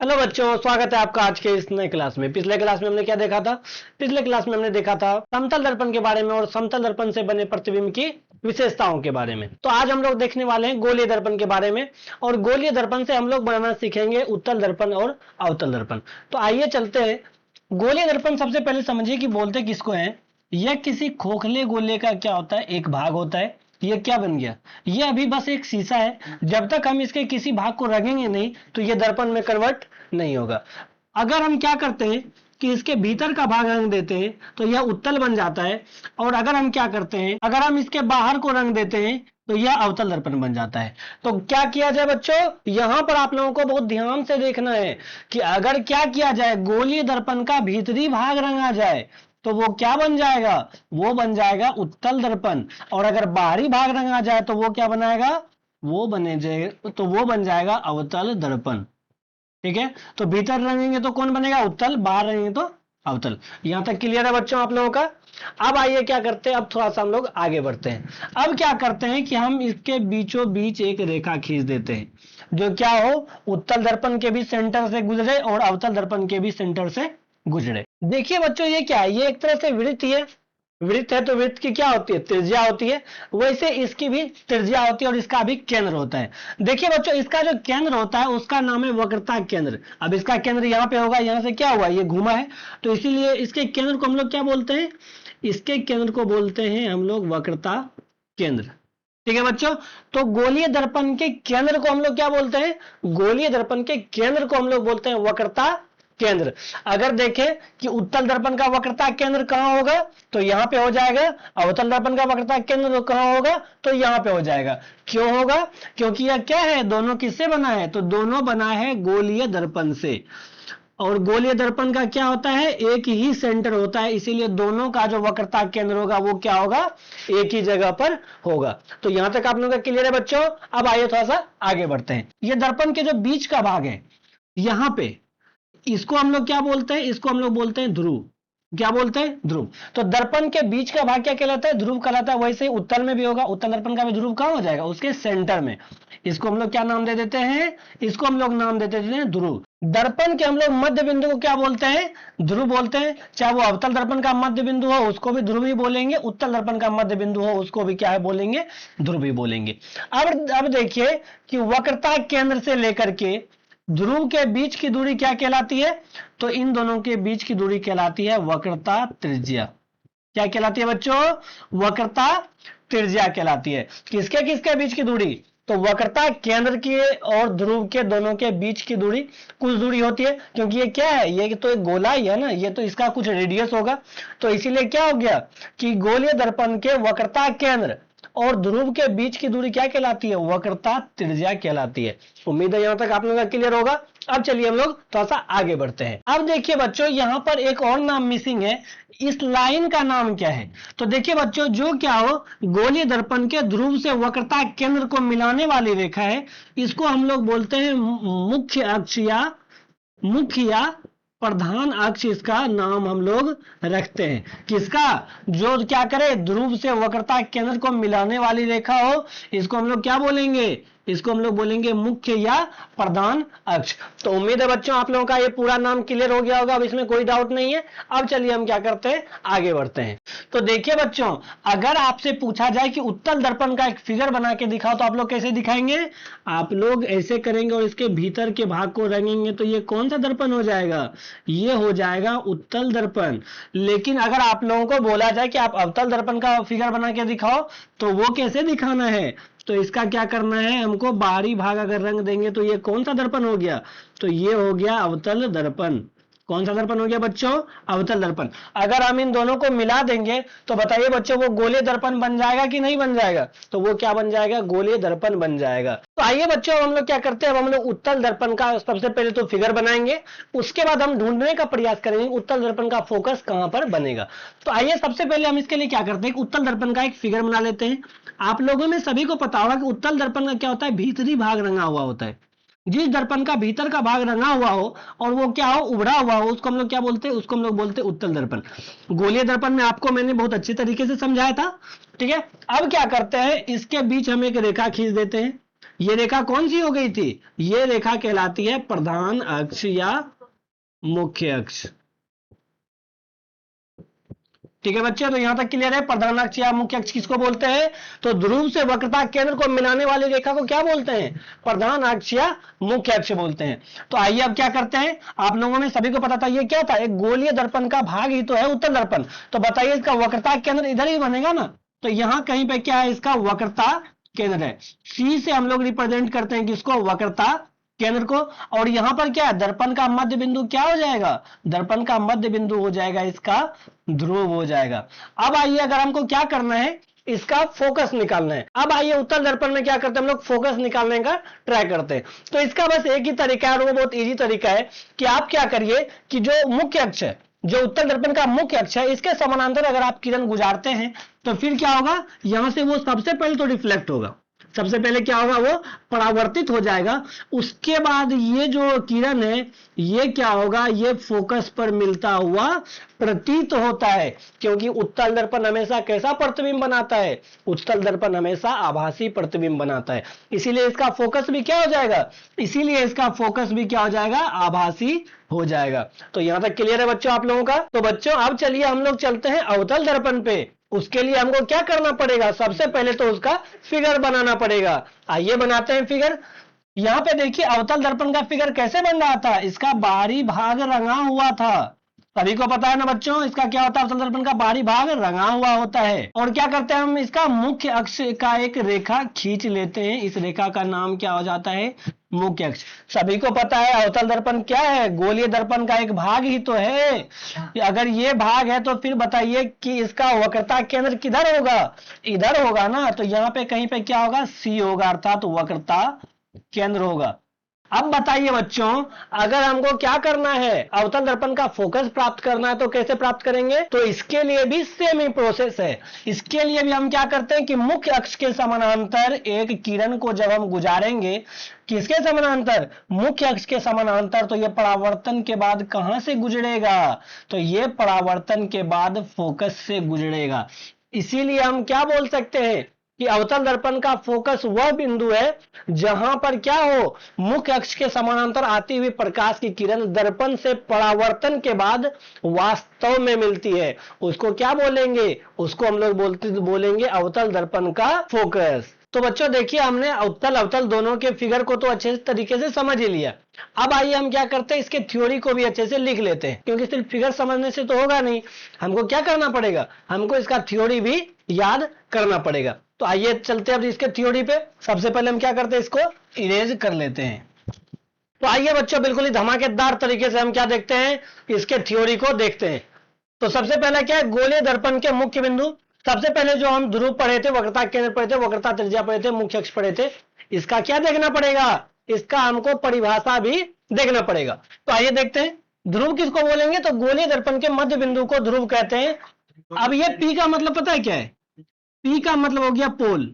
Hello बच्चों, स्वागत है आपका आज के इस नए क्लास में। पिछले क्लास में हमने क्या देखा था? पिछले क्लास में हमने देखा था समतल दर्पण के बारे में और समतल दर्पण से बने प्रतिबिंब की विशेषताओं के बारे में। तो आज हम लोग देखने वाले हैं गोलीय दर्पण के बारे में, और गोलीय दर्पण से हम लोग बनाना सीखेंगे उत्तल दर्पण और अवतल दर्पण। तो आइए चलते हैं। गोलीय दर्पण सबसे पहले समझिए कि बोलते किसको है। यह किसी खोखले गोले का क्या होता है, एक भाग होता है। ये क्या बन गया? ये अभी बस एक शीशा है। जब तक हम इसके किसी भाग को रंगेंगे नहीं तो ये दर्पण में कन्वर्ट नहीं होगा। अगर हम क्या करते हैं कि इसके भीतर का भाग रंग देते हैं तो यह उत्तल बन जाता है, और अगर हम क्या करते हैं, अगर हम इसके बाहर को रंग देते हैं तो यह अवतल दर्पण बन जाता है। तो क्या किया जाए बच्चों, यहां पर आप लोगों को बहुत ध्यान से देखना है कि अगर क्या किया जाए, गोलीय दर्पण का भीतरी भाग रंगा जाए तो वो क्या बन जाएगा? वो बन जाएगा उत्तल दर्पण। और अगर बाहरी भाग रंगा जाए तो वो क्या बनाएगा? वो बन जाएगा अवतल दर्पण। ठीक है, तो भीतर रंगेंगे तो कौन बनेगा? उत्तल। बाहर रंगेंगे तो अवतल। यहां तक क्लियर है बच्चों आप लोगों का? अब आइए क्या करते हैं, अब थोड़ा सा हम लोग आगे बढ़ते हैं। अब क्या करते हैं कि हम इसके बीचों बीच एक रेखा खींच देते हैं जो क्या हो, उत्तल दर्पण के भी सेंटर से गुजरे और अवतल दर्पण के भी सेंटर से गुजरे। देखिए बच्चों, ये क्या है? ये एक तरह से वृत्त ही है। वृत्त है तो वृत्त की क्या होती है? त्रिज्या होती है। वैसे इसकी भी त्रिज्या होती है और इसका भी केंद्र होता है। देखिए बच्चों, इसका जो केंद्र होता है उसका नाम है वक्रता केंद्र। अब इसका केंद्र यहाँ पे होगा, यहाँ से क्या हुआ, ये घुमा है, तो इसीलिए इसके केंद्र को हम लोग क्या बोलते हैं? इसके केंद्र को बोलते हैं हम लोग वक्रता केंद्र। ठीक है बच्चों, तो गोलीय दर्पण के केंद्र को हम लोग क्या बोलते हैं? गोलीय दर्पण के केंद्र को हम लोग बोलते हैं वक्रता केंद्र। अगर देखें कि उत्तल दर्पण का वक्रता केंद्र कहां होगा तो यहां पे हो जाएगा। अवतल दर्पण का वक्रता केंद्र कहां होगा तो यहां पे हो जाएगा। क्यों होगा? क्योंकि यह क्या है, दोनों किससे बना है? तो दोनों बना है गोलीय दर्पण से। और गोलीय दर्पण का क्या होता है? एक ही सेंटर होता है, इसीलिए दोनों का जो वक्रता केंद्र होगा वो क्या होगा? एक ही जगह पर होगा। तो यहां तक आप लोगों का क्लियर है बच्चों? अब आइए थोड़ा सा आगे बढ़ते हैं। ये दर्पण के जो बीच का भाग है, यहां पे इसको हम लोग क्या बोलते हैं? इसको हम लोग बोलते हैं ध्रुव। क्या बोलते हैं? ध्रुव। तो दर्पण के बीच का भाग क्या कहलाता है? ध्रुव कहलाता है। वैसे ही उत्तल में भी होगा, उत्तल दर्पण का भी ध्रुव कहां हो जाएगा? उसके सेंटर में। इसको हम लोग क्या नाम दे देते हैं? इसको हम लोग नाम दे देते हैं ध्रुव। दर्पण के हम लोग मध्य बिंदु को क्या बोलते हैं? ध्रुव बोलते हैं। चाहे वो अवतल दर्पण का मध्य बिंदु हो उसको भी ध्रुव ही बोलेंगे, उत्तल दर्पण का मध्य बिंदु हो उसको भी क्या है बोलेंगे? ध्रुव ही बोलेंगे। अब देखिए कि वक्रता केंद्र से लेकर के ध्रुव के बीच की दूरी क्या कहलाती है? तो इन दोनों के बीच की दूरी कहलाती है वक्रता त्रिज्या। क्या कहलाती है बच्चों? वक्रता त्रिज्या कहलाती है। किसके किसके बीच की दूरी? तो वक्रता केंद्र की और ध्रुव के दोनों के बीच की दूरी कुछ दूरी होती है, क्योंकि ये क्या है, ये तो एक गोला ही है ना, ये तो इसका कुछ रेडियस होगा। तो इसीलिए क्या हो गया कि गोलीय दर्पण के वक्रता केंद्र और ध्रुव के बीच की दूरी क्या कहलाती है? वक्रता त्रिज्या कहलाती है। उम्मीद है यहां तक आप लोगों का क्लियर होगा। अब चलिए हम लोग थोड़ा सा आगे बढ़ते हैं। अब देखिए बच्चों, यहां पर एक और नाम मिसिंग है। इस लाइन का नाम क्या है? तो देखिए बच्चों, जो क्या हो, गोलीय दर्पण के ध्रुव से वक्रता केंद्र को मिलाने वाली रेखा है, इसको हम लोग बोलते हैं मुख्य अक्ष या मुख्य प्रधान अक्ष। इसका नाम हम लोग रखते हैं। किसका? जो क्या करे, ध्रुव से वक्रता केंद्र को मिलाने वाली रेखा हो, इसको हम लोग क्या बोलेंगे? इसको हम लोग बोलेंगे मुख्य या प्रधान अक्ष। तो उम्मीद है बच्चों आप लोगों का ये पूरा नाम क्लियर हो गया होगा, अब इसमें कोई डाउट नहीं है। अब चलिए हम क्या करते हैं, आगे बढ़ते हैं। तो देखिए बच्चों, अगर आपसे पूछा जाए कि उत्तल दर्पण का एक फिगर बना के दिखाओ तो आप लोग कैसे दिखाएंगे? आप लोग ऐसे करेंगे और इसके भीतर के भाग को रंगेंगे, तो ये कौन सा दर्पण हो जाएगा? ये हो जाएगा उत्तल दर्पण। लेकिन अगर आप लोगों को बोला जाए कि आप अवतल दर्पण का फिगर बना के दिखाओ तो वो कैसे दिखाना है? तो इसका क्या करना है हमको? बाहरी भाग अगर रंग देंगे तो ये कौन सा दर्पण हो गया? तो ये हो गया अवतल दर्पण। कौन सा दर्पण हो गया बच्चों? अवतल दर्पण। अगर हम इन दोनों को मिला देंगे तो बताइए बच्चों, वो गोलीय दर्पण बन जाएगा कि नहीं बन जाएगा? तो वो क्या बन जाएगा? गोलीय दर्पण बन जाएगा। तो आइए बच्चों, हम लोग क्या करते हैं, अब हम लोग उत्तल दर्पण का सबसे पहले तो फिगर बनाएंगे, उसके बाद हम ढूंढने का प्रयास करेंगे उत्तल दर्पण का फोकस कहां पर बनेगा। तो आइए सबसे पहले हम इसके लिए क्या करते हैं, उत्तल दर्पण का एक फिगर बना लेते हैं। आप लोगों में सभी को पता होगा कि उत्तल दर्पण का क्या होता है? भीतरी भाग रंगा हुआ होता है। जिस दर्पण का भीतर का भाग रंगा हुआ हो और वो क्या हो, उभरा हुआ हो, उसको हम लोग क्या बोलते हैं? उसको हम लोग बोलते हैं उत्तल दर्पण। गोलीय दर्पण में आपको मैंने बहुत अच्छी तरीके से समझाया था। ठीक है, अब क्या करते हैं, इसके बीच हम एक रेखा खींच देते हैं। ये रेखा कौन सी हो गई थी? ये रेखा कहलाती है प्रधान अक्ष या मुख्य अक्ष। ठीक है बच्चे, तो यहां तक क्लियर है? प्रधान अक्ष या मुख्य अक्ष किसको बोलते हैं? तो ध्रुव से वक्रता केंद्र को मिलाने वाली रेखा को क्या बोलते हैं? प्रधान अक्ष या मुख्य अक्ष बोलते हैं। तो आइए अब क्या करते हैं, आप लोगों में सभी को पता था ये क्या था, एक गोलीय दर्पण का भाग ही तो है उत्तल दर्पण। तो बताइए इसका वक्रता केंद्र इधर ही बनेगा ना, तो यहां कहीं पे क्या है, इसका वक्रता केंद्र है। सी से हम लोग रिप्रेजेंट करते हैं किसको? वक्रता केंद्र को। और यहां पर क्या है, दर्पण का मध्य बिंदु क्या हो जाएगा? दर्पण का मध्य बिंदु हो जाएगा इसका ध्रुव हो जाएगा। अब आइए अगर हमको क्या करना है, इसका फोकस निकालना है। अब आइए उत्तल दर्पण में क्या करते हैं हम लोग, फोकस निकालने का ट्राई करते हैं। तो इसका बस एक ही तरीका है और वो बहुत इजी तरीका है कि आप क्या करिए कि जो मुख्य अक्ष है, जो उत्तल दर्पण का मुख्य अक्ष है, इसके समानांतर अगर आप किरण गुजारते हैं तो फिर क्या होगा, यहां से वो सबसे पहले तो रिफ्लेक्ट होगा, सबसे पहले क्या होगा, वो परावर्तित हो जाएगा। उसके बाद ये जो किरण है ये क्या होगा, ये फोकस पर मिलता हुआ प्रतीत होता है, क्योंकि उत्तल दर्पण हमेशा कैसा प्रतिबिंब बनाता है? उत्तल दर्पण हमेशा आभासी प्रतिबिंब बनाता है, इसीलिए इसका फोकस भी क्या हो जाएगा, इसीलिए इसका फोकस भी क्या हो जाएगा, आभासी हो जाएगा। तो यहां तक क्लियर है बच्चों आप लोगों का? तो बच्चों अब चलिए हम लोग चलते हैं अवतल दर्पण पे। उसके लिए हमको क्या करना पड़ेगा, सबसे पहले तो उसका फिगर बनाना पड़ेगा। आइए बनाते हैं फिगर। यहां पे देखिए अवतल दर्पण का फिगर कैसे बन रहा था, इसका बाहरी भाग रंगा हुआ था। सभी को पता है ना बच्चों, इसका क्या होता है, अवतल दर्पण का बाहरी भाग रंगा हुआ होता है। और क्या करते हैं हम, इसका मुख्य अक्ष का एक रेखा खींच लेते हैं, इस रेखा का नाम क्या हो जाता है, मुख्य अक्ष। सभी को पता है अवतल दर्पण क्या है, गोलीय दर्पण का एक भाग ही तो है। अगर ये भाग है तो फिर बताइए कि इसका वक्रता केंद्र किधर होगा, इधर होगा ना। तो यहाँ पे कहीं पे क्या होगा, सी होगा, अर्थात वक्रता केंद्र होगा। अब बताइए बच्चों, अगर हमको क्या करना है, अवतल दर्पण का फोकस प्राप्त करना है तो कैसे प्राप्त करेंगे? तो इसके लिए भी सेम ही प्रोसेस है। इसके लिए भी हम क्या करते हैं कि मुख्य अक्ष के समानांतर एक किरण को जब हम गुजारेंगे, किसके समानांतर, मुख्य अक्ष के समानांतर, तो यह परावर्तन के बाद कहां से गुजरेगा, तो यह परावर्तन के बाद फोकस से गुजरेगा। इसीलिए हम क्या बोल सकते हैं कि अवतल दर्पण का फोकस वह बिंदु है जहां पर क्या हो, मुख्य अक्ष के समानांतर आती हुई प्रकाश की किरण दर्पण से परावर्तन के बाद वास्तव में मिलती है। उसको क्या बोलेंगे, उसको हम लोग बोलेंगे अवतल दर्पण का फोकस। तो बच्चों देखिए, हमने उत्तल अवतल दोनों के फिगर को तो अच्छे तरीके से समझ ही लिया। अब आइए हम क्या करते हैं, इसके थ्योरी को भी अच्छे से लिख लेते हैं, क्योंकि सिर्फ फिगर समझने से तो होगा नहीं, हमको क्या करना पड़ेगा, हमको इसका थ्योरी भी याद करना पड़ेगा। तो आइए चलते हैं अब इसके थ्योरी पे। सबसे पहले हम क्या करते हैं, इसको इरेज कर लेते हैं। तो आइए बच्चों बिल्कुल ही धमाकेदार तरीके से हम क्या देखते हैं, इसके थ्योरी को देखते हैं। तो सबसे पहले क्या है, गोलीय दर्पण के मुख्य बिंदु। सबसे पहले जो हम ध्रुव पढ़े थे, वक्रता केंद्र पढ़े थे, वक्रता त्रिज्या पढ़े थे, मुख्य अक्ष पढ़े थे, इसका क्या देखना पड़ेगा, इसका हमको परिभाषा भी देखना पड़ेगा। तो आइए देखते हैं, ध्रुव किसको बोलेंगे, तो गोलीय दर्पण के मध्य बिंदु को ध्रुव कहते हैं। अब ये पी का मतलब पता है क्या है, पी का मतलब हो गया पोल,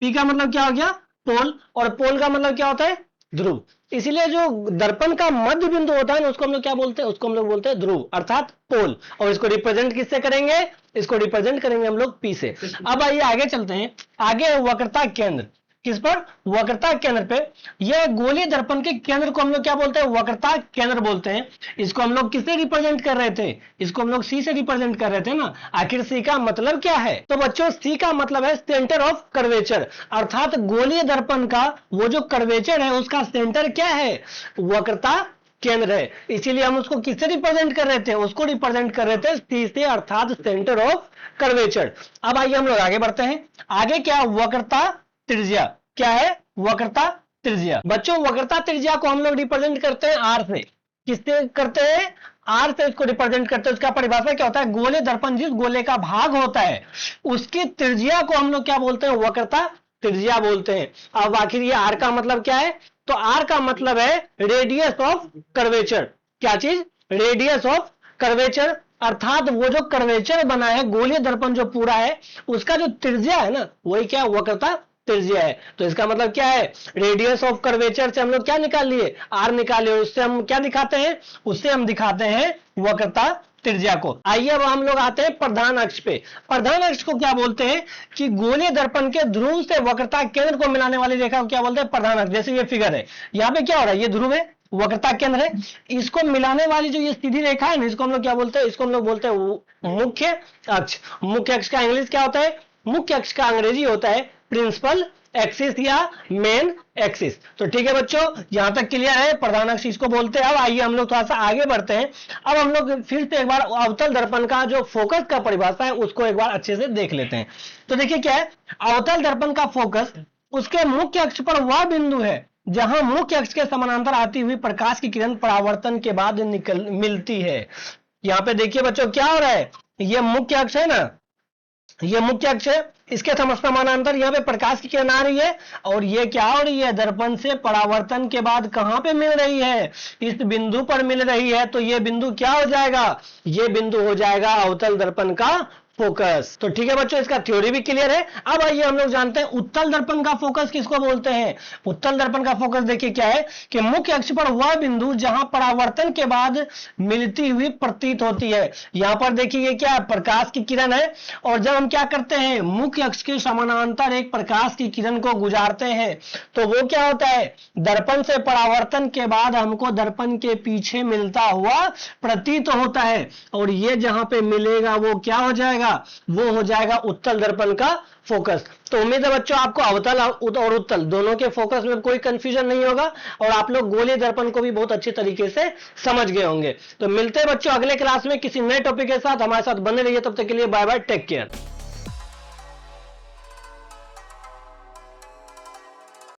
पी का मतलब क्या हो गया, पोल, और पोल का मतलब क्या होता है, ध्रुव। इसीलिए जो दर्पण का मध्य बिंदु होता है ना, उसको हम लोग क्या बोलते हैं, उसको हम लोग बोलते हैं ध्रुव, अर्थात पोल। और इसको रिप्रेजेंट किससे करेंगे, इसको रिप्रेजेंट करेंगे हम लोग पी से। अब आइए आगे चलते हैं, आगे वक्रता केंद्र, किस पर, वक्रता केंद्र पे। यह गोलीय दर्पण के केंद्र को हम लोग क्या बोलते हैं, वक्रता केंद्र बोलते हैं। इसको हम लोग किससे रिप्रेजेंट कर रहे थे, इसको हम लोग सी से रिप्रेजेंट कर रहे थे ना। आखिर सी का मतलब क्या है, तो बच्चों सी का मतलब है सेंटर ऑफ कर्वेचर, अर्थात गोलीय दर्पण का वो जो कर्वेचर है उसका सेंटर क्या है, वक्रता केंद्र है। इसीलिए हम उसको किससे रिप्रेजेंट कर रहे थे, उसको रिप्रेजेंट कर रहे थे सी से, अर्थात सेंटर ऑफ कर्वेचर। अब आइए हम लोग आगे बढ़ते हैं। आगे क्या, वक्रता त्रिज्या, क्या है, वक्रता त्रिज्या। बच्चों वक्रता त्रिज्या को हम लोग रिप्रेजेंट करते हैं आर से। किससे करते हैं, आर से इसको रिप्रेजेंट करते हैं। उसका परिभाषा क्या होता है, गोले दर्पण जिस गोले का भाग होता है उसकी त्रिज्या को हम लोग क्या बोलते हैं, वक्रता त्रिज्या बोलते हैं। अब आखिर ये आर का मतलब क्या है, तो आर का मतलब है रेडियस ऑफ कर्वेचर। क्या चीज, रेडियस ऑफ कर्वेचर, अर्थात वो जो कर्वेचर बना है गोलीय दर्पण जो पूरा है उसका जो त्रिज्या है ना, वही क्या, वक्रता त्रिज्या है। तो इसका मतलब क्या है, रेडियस ऑफ कर्वेचर से हम लोग क्या निकाल लिए, आर निकाल लिए, उससे हम क्या दिखाते हैं, उससे हम दिखाते हैं वक्रता त्रिज्या को। आइए अब हम लोग आते हैं प्रधान अक्ष पे। प्रधान अक्ष को क्या बोलते हैं कि गोलीय दर्पण के ध्रुव से वक्रता केंद्र को मिलाने वाली रेखा को क्या बोलते हैं, प्रधान अक्ष। जैसे ये फिगर है, यहाँ पे क्या हो रहा है, ये ध्रुव है, वक्रता केंद्र है, इसको मिलाने वाली जो ये सीधी रेखा है ना, इसको हम लोग क्या बोलते हैं, इसको हम लोग बोलते हैं मुख्य अक्ष। मुख्य अक्ष का इंग्लिश क्या होता है, मुख्य अक्ष का अंग्रेजी होता है प्रिंसिपल एक्सिस या मेन एक्सिस। तो ठीक है बच्चों, यहां तक क्लियर है, प्रधान अक्ष इसको बोलते हैं। अब आइए हम लोग थोड़ा सा आगे बढ़ते हैं। अब हम लोग फिर से एक बार अवतल दर्पण का जो फोकस का परिभाषा है उसको एक बार अच्छे से देख लेते हैं। तो देखिए क्या है, अवतल दर्पण का फोकस उसके मुख्य अक्ष पर वह बिंदु है जहां मुख्य अक्ष के समानांतर आती हुई प्रकाश की किरण परावर्तन के बाद मिलती है। यहां पे देखिए बच्चों क्या हो रहा है, ये मुख्य अक्ष है ना, ये मुख्य अक्ष है, इसके समानांतर यहाँ पे प्रकाश की किरण आ रही है, और ये क्या हो रही है, दर्पण से परावर्तन के बाद कहां पे मिल रही है, इस बिंदु पर मिल रही है। तो ये बिंदु क्या हो जाएगा, ये बिंदु हो जाएगा अवतल दर्पण का फोकस। तो ठीक है बच्चों, इसका थ्योरी भी क्लियर है। अब आइए हम लोग जानते हैं उत्तल दर्पण का फोकस किसको बोलते हैं। उत्तल दर्पण का फोकस देखिए क्या है कि मुख्य अक्ष पर वह बिंदु जहां परावर्तन के बाद मिलती हुई प्रतीत होती है। यहां पर देखिए ये क्या है, प्रकाश की किरण है, और जब हम क्या करते हैं, मुख्य अक्ष के समानांतर एक प्रकाश की किरण को गुजारते हैं, तो वो क्या होता है, दर्पण से परावर्तन के बाद हमको दर्पण के पीछे मिलता हुआ प्रतीत होता है, और ये जहां पे मिलेगा वो क्या हो जाएगा, वो हो जाएगा उत्तल दर्पण का फोकस। तो उम्मीद है बच्चों आपको अवतल और उत्तल दोनों के फोकस में कोई कंफ्यूजन नहीं होगा, और आप लोग गोलीय दर्पण को भी बहुत अच्छे तरीके से समझ गए होंगे। तो मिलते हैं बच्चों अगले क्लास में किसी नए टॉपिक के साथ, हमारे साथ बने रहिए, तब तक के लिए बाय बाय, टेक केयर।